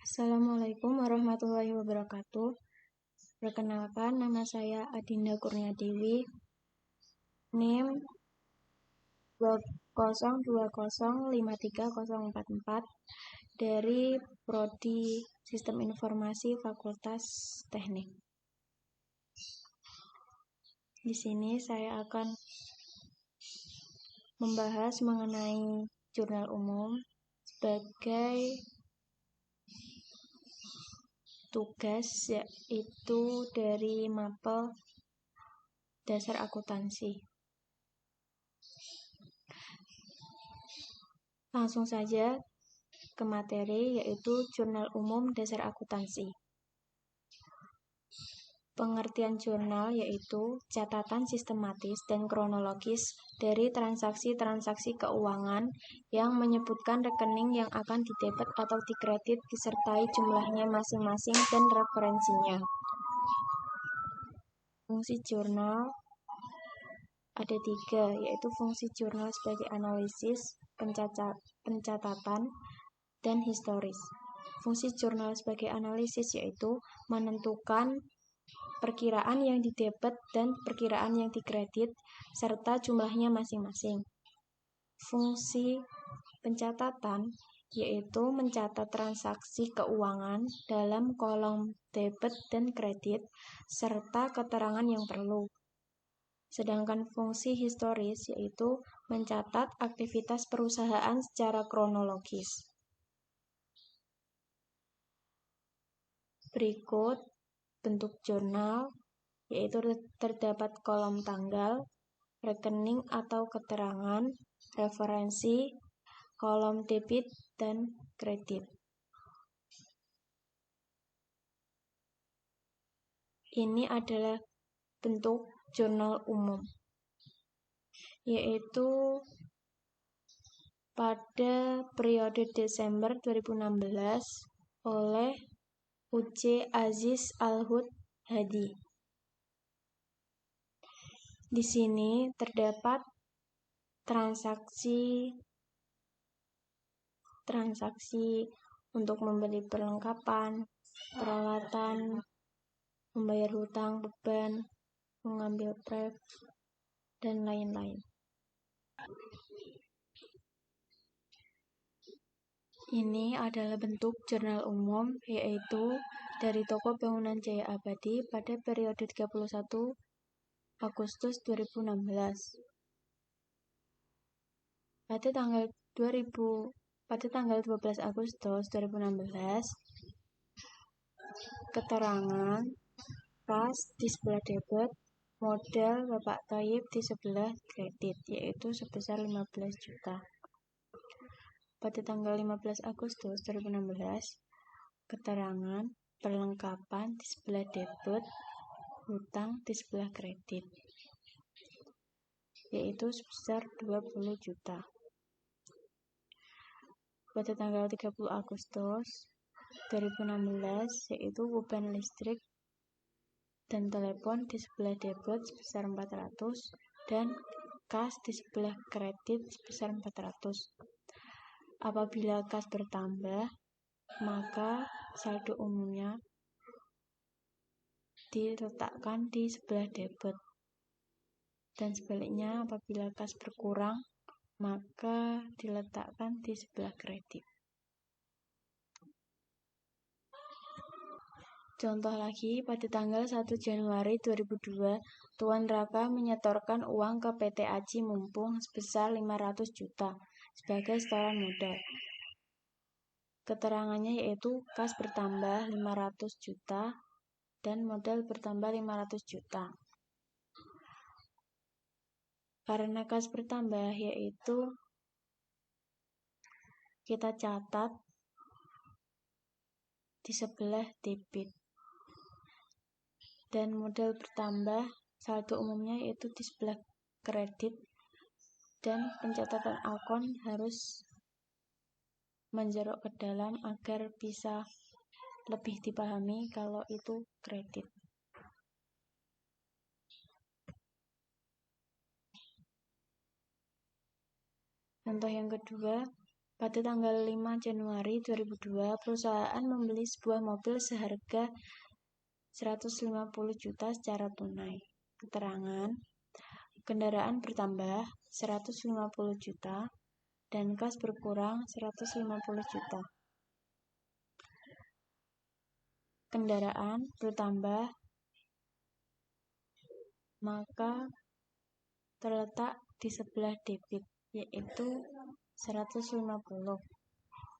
Assalamualaikum warahmatullahi wabarakatuh. Perkenalkan, nama saya Adinda Kurniadewi, NIM 202053044 dari Prodi Sistem Informasi Fakultas Teknik. Di sini saya akan membahas mengenai jurnal umum sebagai tugas, yaitu dari mapel dasar akuntansi. Langsung saja ke materi, yaitu jurnal umum dasar akuntansi. Pengertian jurnal yaitu catatan sistematis dan kronologis dari transaksi-transaksi keuangan yang menyebutkan rekening yang akan didebet atau dikredit disertai jumlahnya masing-masing dan referensinya. Fungsi jurnal ada 3, yaitu fungsi jurnal sebagai analisis, pencatatan, dan historis. Fungsi jurnal sebagai analisis yaitu menentukan perkiraan yang didebet dan perkiraan yang dikredit serta jumlahnya masing-masing. Fungsi pencatatan yaitu mencatat transaksi keuangan dalam kolom debit dan kredit serta keterangan yang perlu. Sedangkan fungsi historis yaitu mencatat aktivitas perusahaan secara kronologis. Berikut bentuk jurnal, yaitu terdapat kolom tanggal, rekening atau keterangan, referensi, kolom debit dan kredit. Ini adalah bentuk jurnal umum, yaitu pada periode Desember 2016 oleh U.C. Aziz Al-Hud Hadi. Di sini terdapat transaksi untuk membeli perlengkapan, peralatan, membayar hutang, beban, mengambil pref, dan lain-lain. Ini adalah bentuk jurnal umum, yaitu dari Toko Bangunan Jaya Abadi pada periode 31 Agustus 2016. Pada tanggal 12 Agustus 2016, keterangan kas di sebelah debit, modal Bapak Thayyib di sebelah kredit, yaitu sebesar 15 juta. Pada tanggal 15 Agustus 2016, keterangan perlengkapan di sebelah debit, hutang di sebelah kredit, yaitu sebesar 20 juta. Pada tanggal 30 Agustus 2016, yaitu beban listrik dan telepon di sebelah debit sebesar 400 dan kas di sebelah kredit sebesar 400. Apabila kas bertambah, maka saldo umumnya diletakkan di sebelah debit. Dan sebaliknya, apabila kas berkurang, maka diletakkan di sebelah kredit. Contoh lagi, pada tanggal 1 Januari 2002, Tuan Raka menyetorkan uang ke PT Aji Mumpung sebesar 500 juta sebagai setoran modal. Keterangannya yaitu kas bertambah 500 juta dan modal bertambah 500 juta. Karena kas bertambah, yaitu kita catat di sebelah debit. Dan modal bertambah, saldo umumnya yaitu di sebelah kredit, dan pencatatan akun harus menjerok ke dalam agar bisa lebih dipahami kalau itu kredit. Contoh yang kedua, Pada tanggal 5 Januari 2002, perusahaan membeli sebuah mobil seharga 150 juta secara tunai. Keterangan, kendaraan bertambah 150 juta dan kas berkurang 150 juta. Kendaraan bertambah maka terletak di sebelah debit, yaitu 150,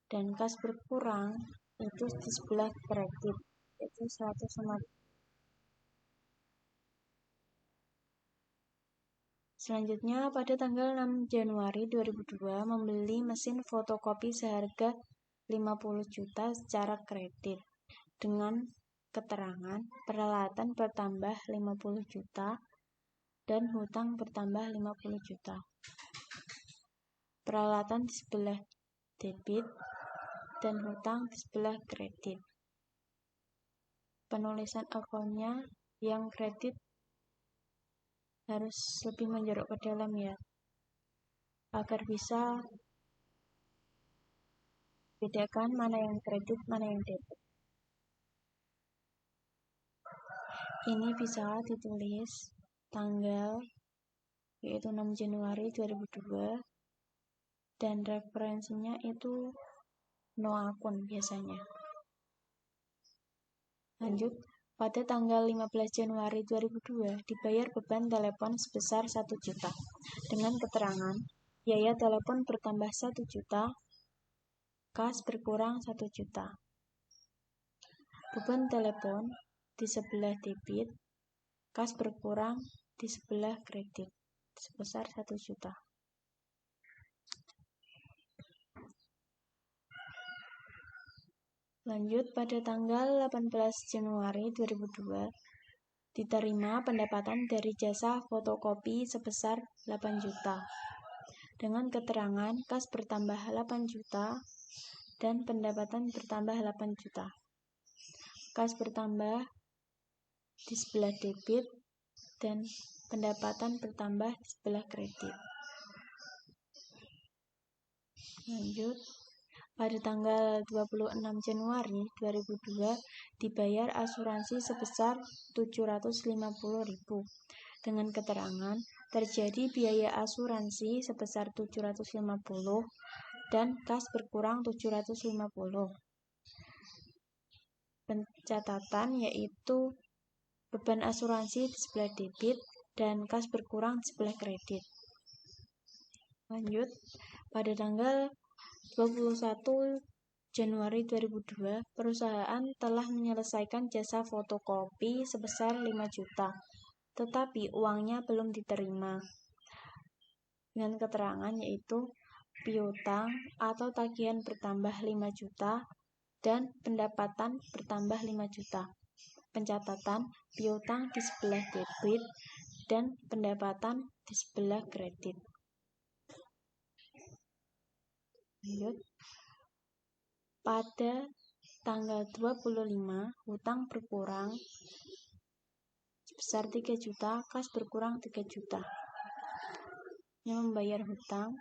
dan kas berkurang itu di sebelah kredit, yaitu 150. Selanjutnya, pada tanggal 6 Januari 2002 membeli mesin fotokopi seharga 50 juta secara kredit dengan keterangan peralatan bertambah 50 juta dan hutang bertambah 50 juta. Peralatan di sebelah debit dan hutang di sebelah kredit. Penulisan akunnya yang kredit harus lebih menjorok ke dalam ya, agar bisa bedakan mana yang kredit, mana yang debit. Ini bisa ditulis tanggal, yaitu 6 Januari 2002, dan referensinya itu no akun biasanya. Lanjut, pada tanggal 15 Januari 2002 dibayar beban telepon sebesar 1 juta dengan keterangan biaya telepon bertambah 1 juta, kas berkurang 1 juta. Beban telepon di sebelah debit, kas berkurang di sebelah kredit sebesar 1 juta. Lanjut, pada tanggal 18 Januari 2002 diterima pendapatan dari jasa fotokopi sebesar 8 juta dengan keterangan kas bertambah 8 juta dan pendapatan bertambah 8 juta. Kas bertambah di sebelah debit dan pendapatan bertambah di sebelah kredit. Lanjut, pada tanggal 26 Januari 2002 dibayar asuransi sebesar 750.000 dengan keterangan terjadi biaya asuransi sebesar 750 dan kas berkurang 750. Pencatatan yaitu beban asuransi di sebelah debit dan kas berkurang di sebelah kredit. Lanjut, pada tanggal 21 Januari 2002 perusahaan telah menyelesaikan jasa fotokopi sebesar 5 juta, tetapi uangnya belum diterima dengan keterangan yaitu piutang atau tagihan bertambah 5 juta dan pendapatan bertambah 5 juta. Pencatatan piutang di sebelah debit dan pendapatan di sebelah kredit. Lanjut, pada tanggal 25 hutang berkurang sebesar 3 juta, kas berkurang 3 juta. Ini membayar hutang,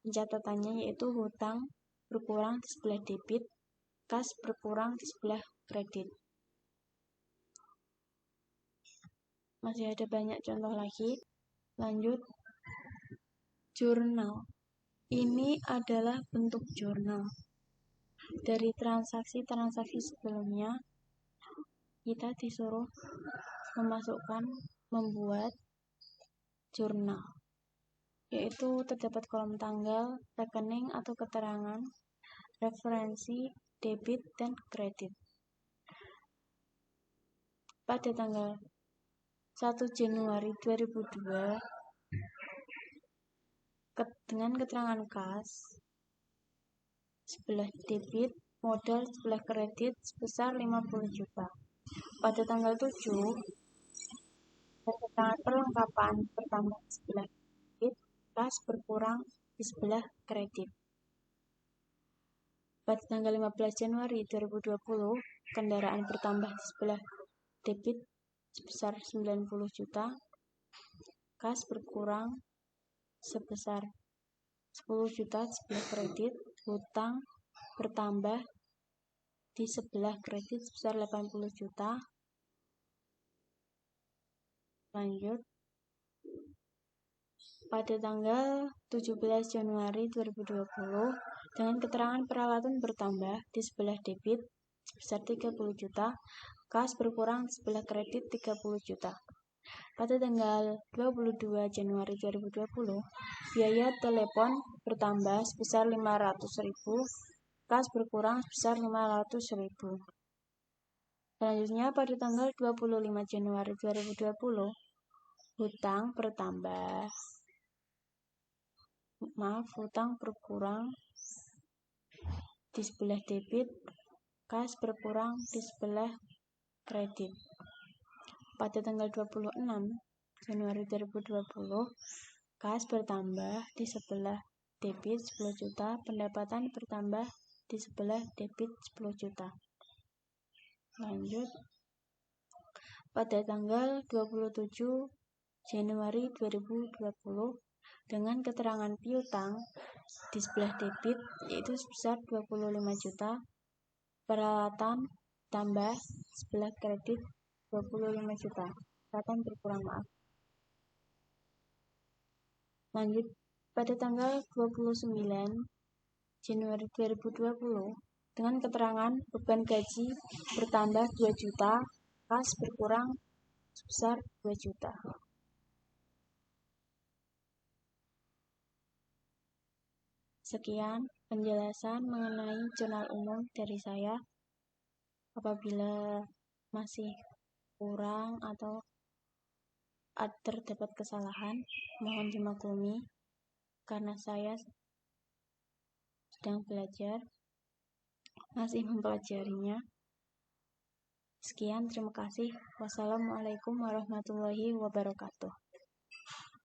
pencatatannya yaitu hutang berkurang di sebelah debit, kas berkurang di sebelah kredit. Masih ada banyak contoh lagi. Lanjut, jurnal. Ini adalah bentuk jurnal. Dari transaksi-transaksi sebelumnya, kita disuruh membuat jurnal, yaitu terdapat kolom tanggal, rekening atau keterangan, referensi, debit, dan kredit. Pada tanggal 1 Januari 2002, dengan keterangan kas sebelah debit, modal sebelah kredit sebesar 50 juta. Pada tanggal 7, keterangan perlengkapan bertambah di sebelah debit, kas berkurang di sebelah kredit. Pada tanggal 15 Januari 2020, kendaraan bertambah di sebelah debit sebesar 90 juta, kas berkurang sebesar 10 juta di sebelah kredit, hutang bertambah di sebelah kredit sebesar 80 juta. Lanjut. Pada tanggal 17 Januari 2020, dengan keterangan peralatan bertambah di sebelah debit sebesar 30 juta, kas berkurang di sebelah kredit 30 juta. Pada tanggal 22 Januari 2020, biaya telepon bertambah sebesar 500.000, kas berkurang sebesar 500.000. Selanjutnya, pada tanggal 25 Januari 2020, hutang berkurang di sebelah debit, kas berkurang di sebelah kredit. Pada tanggal 26 Januari 2020, kas bertambah di sebelah debit 10 juta, pendapatan bertambah di sebelah debit 10 juta. Lanjut. Pada tanggal 27 Januari 2020, dengan keterangan piutang di sebelah debit yaitu sebesar 25 juta, peralatan tambah sebelah kredit 25 juta. Peralatan berkurang, maaf. Lanjut. Pada tanggal 29 Januari 2020, dengan keterangan beban gaji bertambah 2 juta, kas berkurang sebesar 2 juta. Sekian penjelasan mengenai jurnal umum dari saya. Apabila masih kurang atau terdapat kesalahan, mohon dimaklumi karena saya sedang belajar, masih mempelajarinya. Sekian, terima kasih. Wassalamualaikum warahmatullahi wabarakatuh.